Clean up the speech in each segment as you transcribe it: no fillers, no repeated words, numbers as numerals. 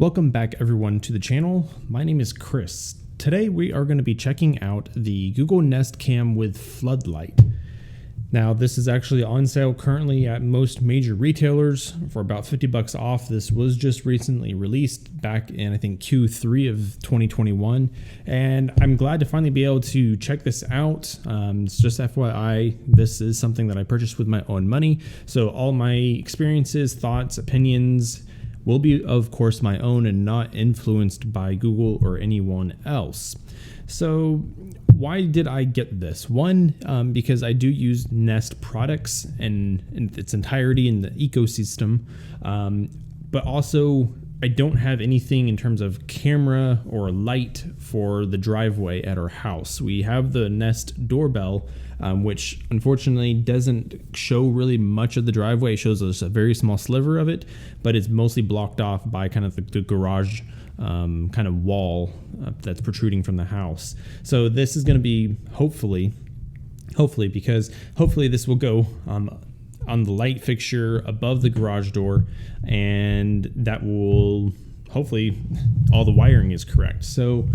Welcome back everyone to the channel. My name is Chris. Today we are going to be checking out the Google Nest Cam with Floodlight. Now this is actually on sale currently at most major retailers for about $50 off. This was just recently released back in I think Q3 of 2021, and I'm glad to finally be able to check this out. It's just FYI, this is something that I purchased with my own money, so all my experiences, thoughts, opinions will be, of course, my own and not influenced by Google or anyone else. So why did I get this? One, because I do use Nest products in its entirety in the ecosystem, but also I don't have anything in terms of camera or light for the driveway at our house. We have the Nest doorbell, which unfortunately doesn't show really much of the driveway. It shows us a very small sliver of it, but it's mostly blocked off by kind of the garage kind of wall that's protruding from the house. So this is going to be hopefully this will go on the light fixture above the garage door, and that will hopefully all the wiring is correct. So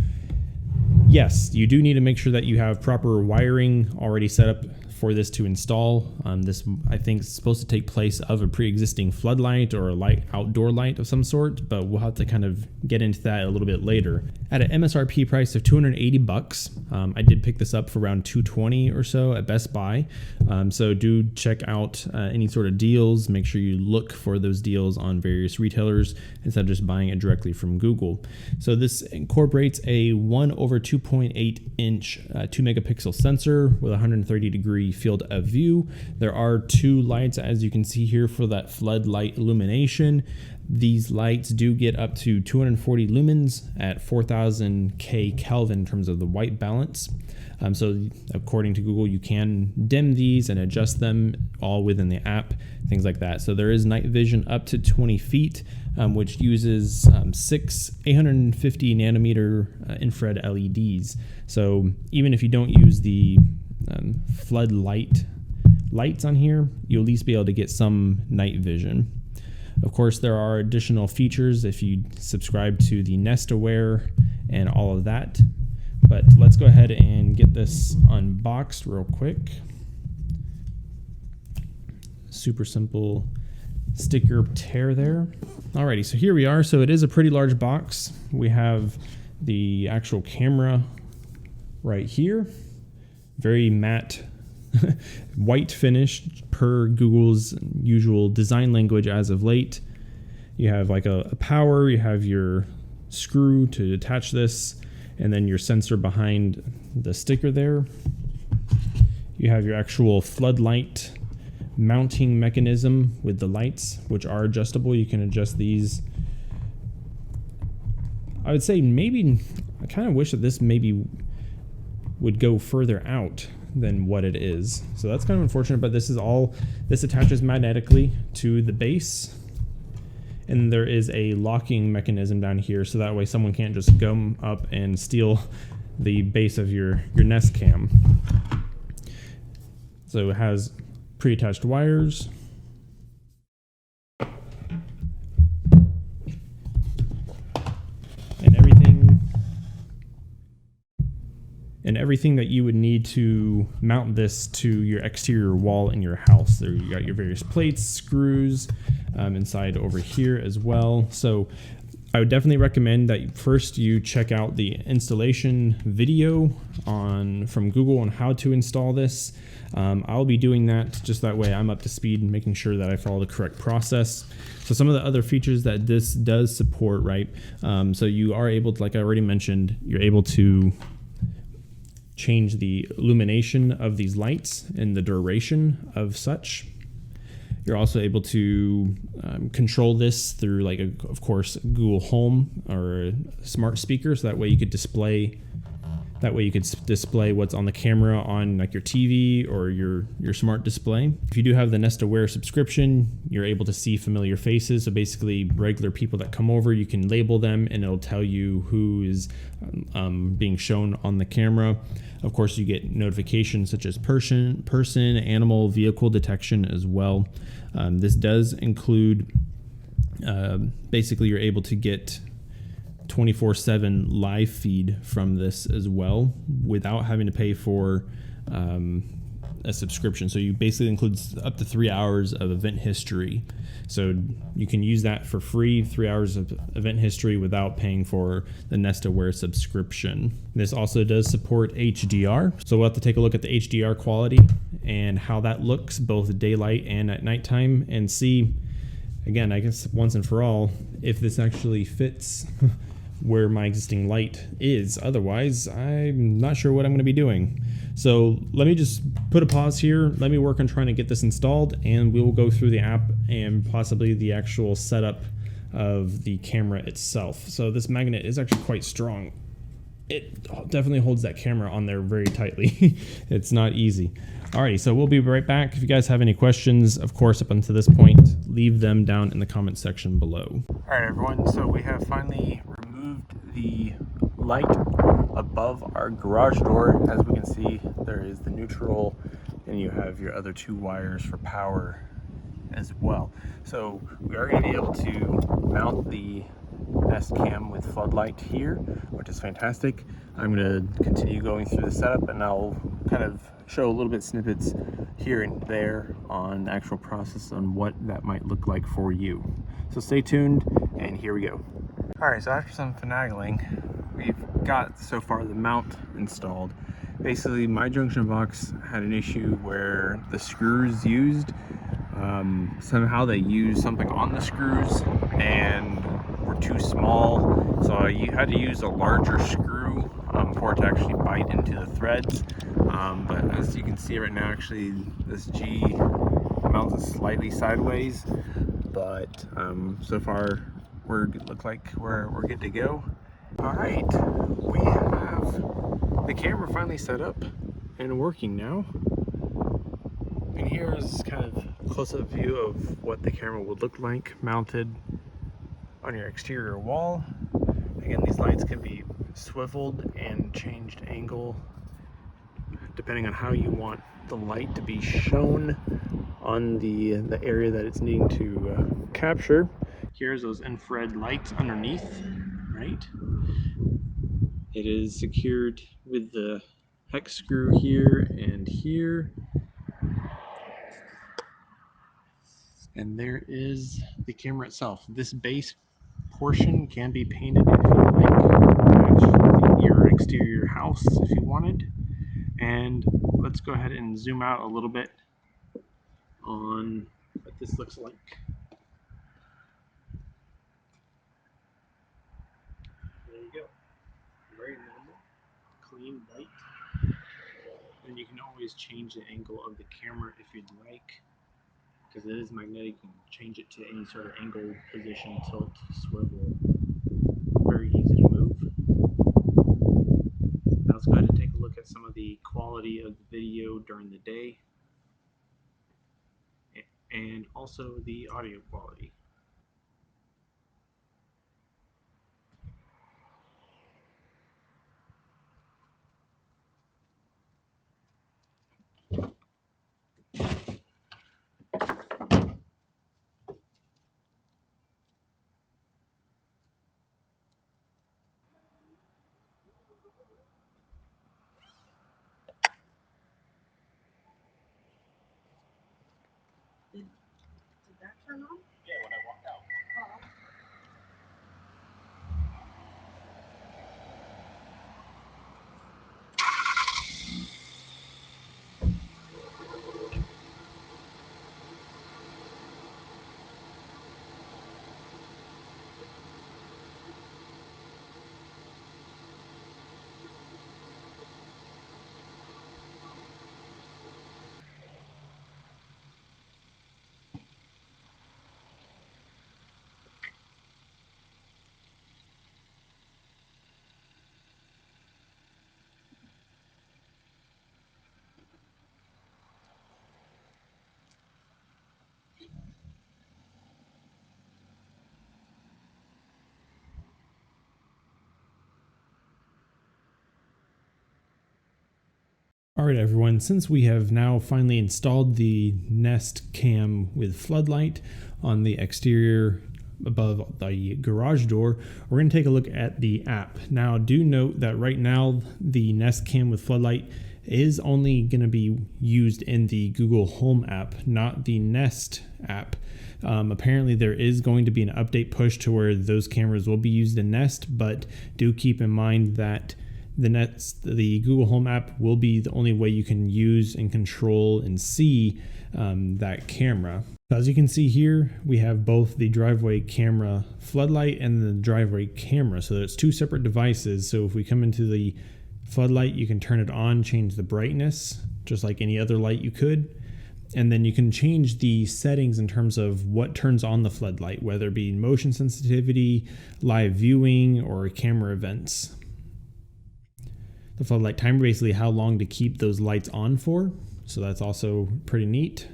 yes, you do need to make sure that you have proper wiring already set up for this to install. This I think is supposed to take place of a pre-existing floodlight or a outdoor light of some sort, but we'll have to kind of get into that a little bit later. At an MSRP price of $280, I did pick this up for around $220 or so at Best Buy. So do check out any sort of deals. Make sure you look for those deals on various retailers instead of just buying it directly from Google. So this incorporates a 1/2.8 inch 2 megapixel sensor with 130-degree field of view. There are two lights, as you can see here, for that floodlight illumination. These lights do get up to 240 lumens at 4000 Kelvin in terms of the white balance. So according to Google, you can dim these and adjust them all within the app, things like that. So there is night vision up to 20 feet, which uses 6 850 nanometer infrared LEDs. So even if you don't use the floodlight lights on here, you'll at least be able to get some night vision. Of course, there are additional features if you subscribe to the Nest Aware and all of that. But let's go ahead and get this unboxed real quick. Super simple sticker tear there. Alrighty, so here we are. So it is a pretty large box. We have the actual camera right here. Very matte white finish per Google's usual design language as of late. You have like a power, you have your screw to attach this, and then your sensor behind the sticker there. You have your actual floodlight mounting mechanism with the lights, which are adjustable. You can adjust these. I would say maybe, I kind of wish that this maybe would go further out than what it is. So that's kind of unfortunate, but this attaches magnetically to the base. And there is a locking mechanism down here, so that way someone can't just go up and steal the base of your Nest Cam. So it has pre-attached wires. And everything that you would need to mount this to your exterior wall in your house. There you got your various plates, screws, inside over here as well. So I would definitely recommend that first you check out the installation video from Google on how to install this. I'll be doing that just that way I'm up to speed and making sure that I follow the correct process. So some of the other features that this does support, right? So you are able to, like I already mentioned, you're able to change the illumination of these lights and the duration of such. You're also able to control this through, like, of course, Google Home or a smart speaker, so that way you could display what's on the camera on like your TV or your smart display. If you do have the Nest Aware subscription, you're able to see familiar faces. So basically regular people that come over, you can label them and it'll tell you who is being shown on the camera. Of course, you get notifications such as person, animal, vehicle detection as well. This does include basically you're able to get 24/7 live feed from this as well without having to pay for a subscription. So you basically includes up to 3 hours of event history. So you can use that for free, 3 hours of event history without paying for the Nest Aware subscription. This also does support HDR. So we'll have to take a look at the HDR quality and how that looks both daylight and at nighttime, and see, again, I guess once and for all, if this actually fits where my existing light is. Otherwise, I'm not sure what I'm going to be doing. So let me just put a pause here. Let me work on trying to get this installed, and we will go through the app and possibly the actual setup of the camera itself. So this magnet is actually quite strong. It definitely holds that camera on there very tightly. It's not easy. Alrighty, so we'll be right back. If you guys have any questions, of course, up until this point, leave them down in the comment section below. Alright everyone, so we have finally removed the light above our garage door. As we can see, there is the neutral, and you have your other 2 wires for power as well. So we are going to be able to mount the Nest Cam with Floodlight here, which is fantastic. I'm going to continue going through the setup, and I'll kind of show a little bit snippets here and there on the actual process on what that might look like for you. So stay tuned, and here we go. Alright, so after some finagling, we've got so far the mount installed. Basically, my junction box had an issue where the screws used, somehow they used something on the screws and were too small, so I had to use a larger screw for it to actually bite into the threads. But as you can see right now, actually this G mounts slightly sideways, but so far look like we're good to go. All right, we have the camera finally set up and working now. And here's kind of close-up view of what the camera would look like mounted on your exterior wall. Again, these lights can be swiveled and changed angle depending on how you want the light to be shown on the area that it's needing to capture. Here's those infrared lights underneath, right? It is secured with the hex screw here and here. And there is the camera itself. This base portion can be painted if you like, match your exterior house if you wanted. And let's go ahead and zoom out a little bit on what this looks like. There you go. Very normal, clean light. And you can always change the angle of the camera if you'd like, because it is magnetic. You can change it to any sort of angle, position, tilt, swivel. Very easy to move. Now let's go ahead and take a look at some of the quality of the video during the day, and also the audio quality. Did that turn on? Yeah, when I walked out. Oh. Alright everyone, since we have now finally installed the Nest Cam with Floodlight on the exterior above the garage door, we're going to take a look at the app. Now, do note that right now the Nest Cam with Floodlight is only going to be used in the Google Home app, not the Nest app. Apparently there is going to be an update push to where those cameras will be used in Nest, but do keep in mind that the Google Home app will be the only way you can use and control and see that camera. As you can see here, we have both the driveway camera Floodlight and the driveway camera. So it's two separate devices. So if we come into the Floodlight, you can turn it on, change the brightness, just like any other light you could. And then you can change the settings in terms of what turns on the Floodlight, whether it be motion sensitivity, live viewing, or camera events. The Floodlight timer, basically how long to keep those lights on for. So that's also pretty neat.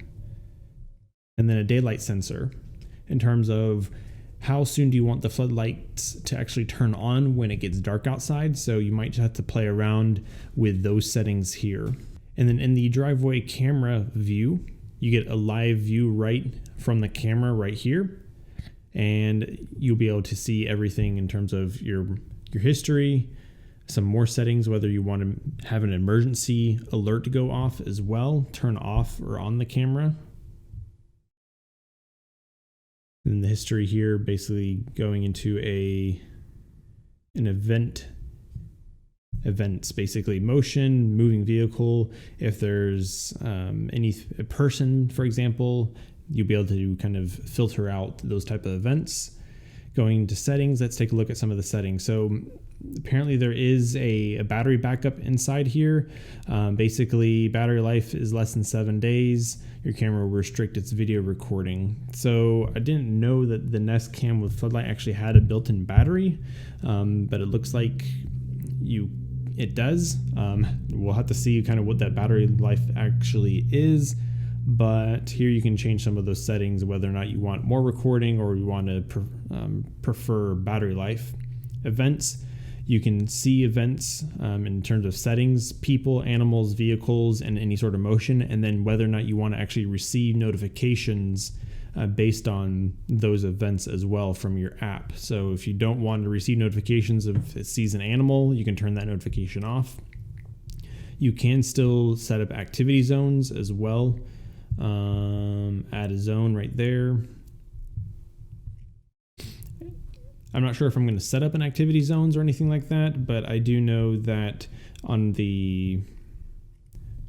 And then a daylight sensor in terms of how soon do you want the floodlights to actually turn on when it gets dark outside. So you might just have to play around with those settings here. And then in the driveway camera view, you get a live view right from the camera right here. And you'll be able to see everything in terms of your history, some more settings, whether you want to have an emergency alert to go off as well, turn off or on the camera. And the history here basically going into an events, basically motion, moving vehicle. If there's a person, for example, you'll be able to kind of filter out those type of events. Going to settings, let's take a look at some of the settings. So apparently there is a battery backup inside here. Basically, battery life is less than 7 days. Your camera will restrict its video recording. So I didn't know that the Nest Cam with Floodlight actually had a built-in battery, but it looks like it does. We'll have to see kind of what that battery life actually is. But here you can change some of those settings, whether or not you want more recording or you want to prefer battery life. Events, you can see events in terms of settings, people, animals, vehicles, and any sort of motion, and then whether or not you want to actually receive notifications based on those events as well from your app. So if you don't want to receive notifications if it sees an animal, you can turn that notification off. You can still set up activity zones as well. Add a zone right there. I'm not sure if I'm going to set up an activity zones or anything like that, but I do know that on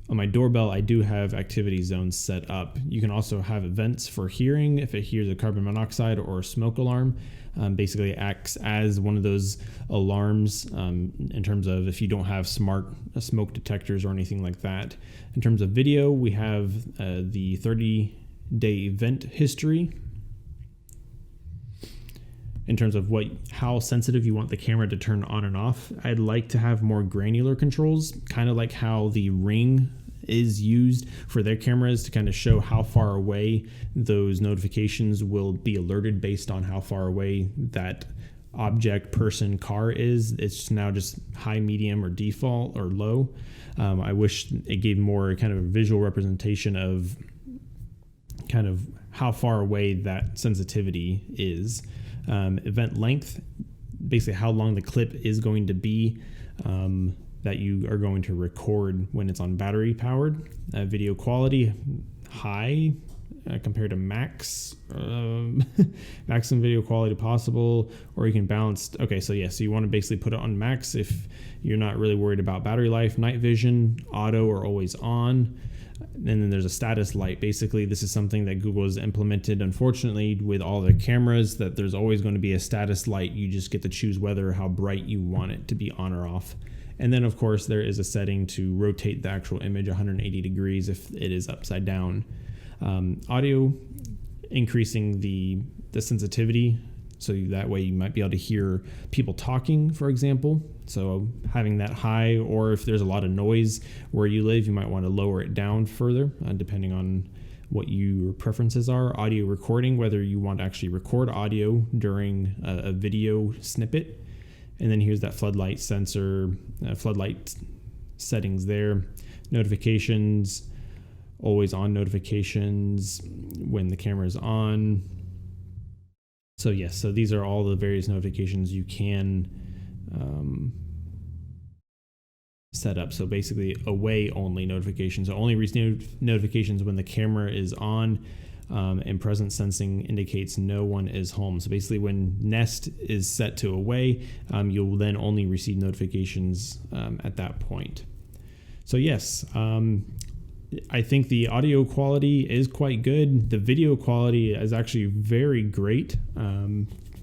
my doorbell, I do have activity zones set up. You can also have events for hearing if it hears a carbon monoxide or a smoke alarm. Basically acts as one of those alarms in terms of if you don't have smart smoke detectors or anything like that. In terms of video, we have the 30-day event history. In terms of how sensitive you want the camera to turn on and off, I'd like to have more granular controls, kind of like how the Ring is used for their cameras to kind of show how far away those notifications will be alerted based on how far away that object, person, car is. It's now just high, medium, or default or low. I wish it gave more kind of a visual representation of kind of how far away that sensitivity is. Event length, basically how long the clip is going to be that you are going to record when it's on battery powered. Video quality, high compared to max, maximum video quality possible, or you can balance. Okay, so you want to basically put it on max if you're not really worried about battery life. Night vision, auto, or always on. And then there's a status light. Basically, this is something that Google has implemented, unfortunately, with all their cameras, that there's always going to be a status light. You just get to choose whether how bright you want it to be on or off. And then, of course, there is a setting to rotate the actual image 180 degrees if it is upside down. Audio, increasing the sensitivity, so that way you might be able to hear people talking, for example. So having that high, or if there's a lot of noise where you live, you might want to lower it down further, depending on what your preferences are. Audio recording, whether you want to actually record audio during a video snippet. And then here's that floodlight sensor, floodlight settings there. Notifications, always on notifications when the camera is on. So yes, so these are all the various notifications you can set up. So basically away only notifications. So only receive notifications when the camera is on, and presence sensing indicates no one is home. So basically when Nest is set to away, you'll then only receive notifications at that point. So yes, I think the audio quality is quite good. The video quality is actually very great,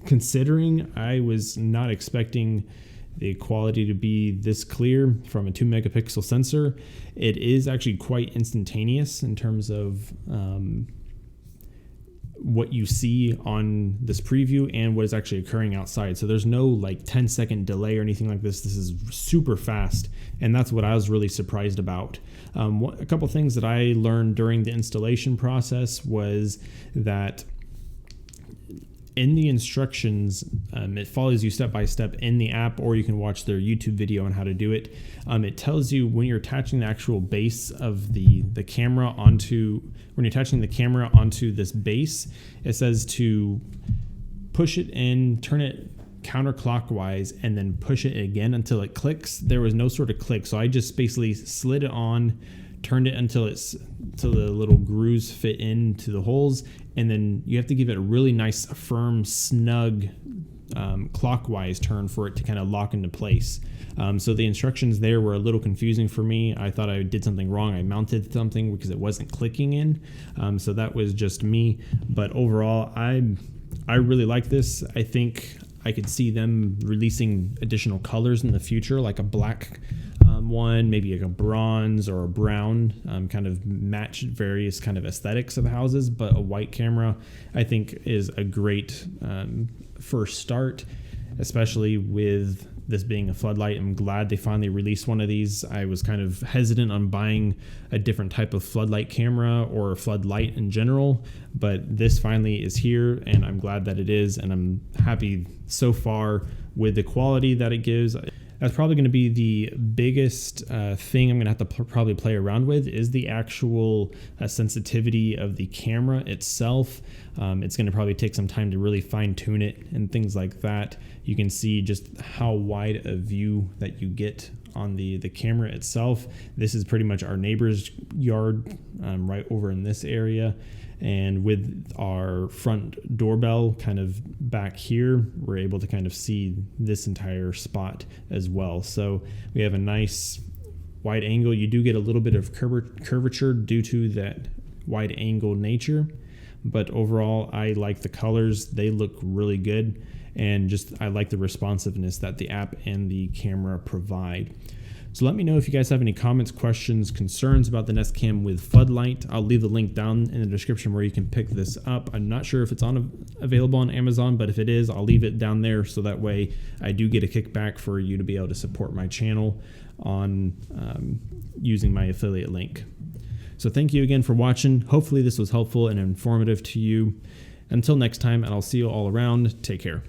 considering I was not expecting the quality to be this clear from a 2 megapixel sensor. It is actually quite instantaneous in terms of what you see on this preview and what is actually occurring outside. So there's no like 10-second delay or anything like this. This is super fast, and that's what I was really surprised about. A couple things that I learned during the installation process was that in the instructions, it follows you step by step in the app, or you can watch their YouTube video on how to do it. It tells you when you're attaching the actual base of the camera onto, when you're attaching the camera onto this base, it says to push it in, turn it counterclockwise, and then push it again until it clicks. There was no sort of click, so I just basically slid it on, turned it until the little grooves fit into the holes, and then you have to give it a really nice, firm, snug clockwise turn for it to kind of lock into place. So the instructions there were a little confusing for me. I thought I did something wrong. I mounted something because it wasn't clicking in. So that was just me. But overall, I really like this. I think I could see them releasing additional colors in the future, like a black one, maybe like a bronze or a brown, kind of match various kind of aesthetics of houses. But a white camera, I think, is a great first start, especially with this being a floodlight. I'm glad they finally released one of these. I was kind of hesitant on buying a different type of floodlight camera or a floodlight in general, but this finally is here, and I'm glad that it is, and I'm happy so far with the quality that it gives. That's probably going to be the biggest thing I'm going to have to probably play around with, is the actual sensitivity of the camera itself. It's going to probably take some time to really fine tune it and things like that. You can see just how wide a view that you get on the camera itself. This is pretty much our neighbor's yard, right over in this area. And with our front doorbell kind of back here, we're able to kind of see this entire spot as well. So we have a nice wide angle. You do get a little bit of curvature due to that wide angle nature, but overall I like the colors. They look really good, and just I like the responsiveness that the app and the camera provide. So let me know if you guys have any comments, questions, concerns about the Nest Cam with Floodlight. I'll leave the link down in the description where you can pick this up. I'm not sure if it's available on Amazon, but if it is, I'll leave it down there so that way I do get a kickback for you to be able to support my channel on using my affiliate link. So thank you again for watching. Hopefully this was helpful and informative to you. Until next time, and I'll see you all around. Take care.